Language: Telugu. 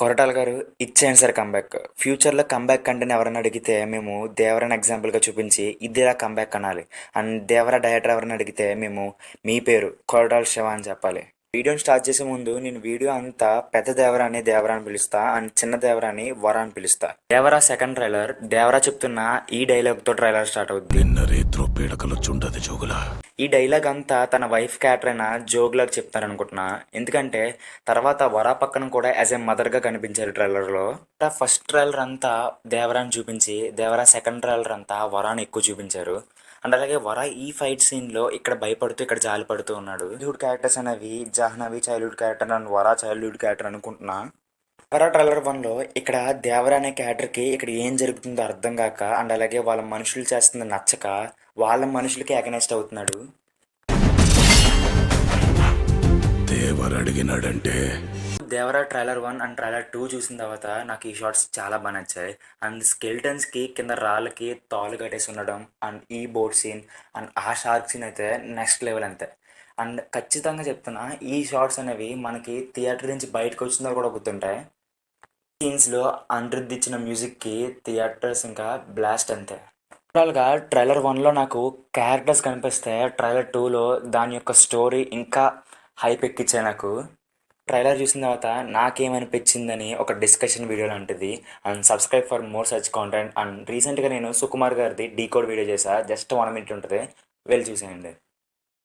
కొరటాల గారు ఇచ్చేయండి సార్ కంబ్యాక్. ఫ్యూచర్‌లో కంబ్యాక్ అంటేనే ఎవరైనా అడిగితే మేము 'దేవరా'ని ఎగ్జాంపుల్‌గా చూపించి ఇదేరా కంబ్యాక్ అనాలి. అండ్ 'దేవరా' డైరెక్టర్ ఎవరైనా అడిగితే మేము మీ పేరు కొరటాల శివ అని చెప్పాలి. వీడియోని స్టార్ట్ చేసే ముందు నేను వీడియో అంతా పెద్ద దేవరా అని దేవరా అని పిలుస్తా. అండ్ చిన్న దేవరా అని వర అని పిలుస్తా. 'దేవరా' సెకండ్ ట్రైలర్ 'దేవరా' చెప్తున్న ఈ డైలాగ్‌తో ట్రైలర్ స్టార్ట్ అవుద్ది. నిన్న రేత్రో పీడకలొచ్చుండదు జోగులా. ఈ డైలాగ్ అంతా తన వైఫ్ క్యారెక్టర్ అయిన జోగ్‌లాగా చెప్తారనుకుంటున్నా. ఎందుకంటే తర్వాత వర పక్కన కూడా యాజ్ ఎ మదర్‌గా కనిపించారు ట్రైలర్‌లో. ఫస్ట్ ట్రైలర్ అంతా దేవరాని చూపించి, దేవరా సెకండ్ ట్రైలర్ అంతా వరాని ఎక్కువ చూపించారు. అండ్ అలాగే వర ఈ ఫైట్ సీన్‌లో ఇక్కడ భయపడుతూ, ఇక్కడ జాలి పడుతూ ఉన్నాడు. చైల్డ్‌హుడ్ క్యారెక్టర్స్ అనేవి జాహ్నవి చైల్డ్‌హుడ్ క్యారెక్టర్ అండ్ వర చైల్డ్‌హుడ్ క్యారెక్టర్ అనుకుంటున్నా. దేవరా ట్రైలర్ 1లో ఇక్కడ దేవరా అనే క్యారెక్టర్‌కి ఇక్కడ ఏం జరుగుతుందో అర్థం కాక అండ్ అలాగే వాళ్ళ మనుషులు చేస్తుంది నచ్చక వాళ్ళ మనుషులకి అగెనెస్ట్ అవుతున్నాడు. దేవరడిగినాడంటే దేవరా ట్రైలర్ 1 అండ్ ట్రైలర్ 2 చూసిన తర్వాత నాకు ఈ షార్ట్స్ చాలా బాగా నచ్చాయి. అండ్ స్కెల్టన్స్కి కింద రాళ్ళకి తాళ్ళు కట్టేసి ఉండడం అండ్ ఈ బోట్ సీన్ అండ్ ఆ షార్క్ సీన్ అయితే నెక్స్ట్ లెవెల్ అంతే. అండ్ ఖచ్చితంగా చెప్తున్నా ఈ షార్ట్స్ అనేవి మనకి థియేటర్ నుంచి బయటకు వచ్చిందో కూడా గుర్తుంటాయి. సీన్స్లో అనిరుద్ధ్ ఇచ్చిన మ్యూజిక్కి థియేటర్స్ ఇంకా బ్లాస్ట్ అంతే. ఓవరాల్గా ట్రైలర్ 1లో నాకు క్యారెక్టర్స్ కనిపిస్తే ట్రైలర్ 2లో దాని యొక్క స్టోరీ ఇంకా హైప్ ఎక్కించాయి నాకు. ట్రైలర్ చూసిన తర్వాత నాకేమనిపించిందని ఒక డిస్కషన్ వీడియో లాంటిది. And subscribe for more such content. And రీసెంట్గా నేను సుకుమార్ గారిది డీకోడ్ వీడియో చేశా. జస్ట్ 1 minute ఉంటుంది, వెళ్ళి చూసేయండి.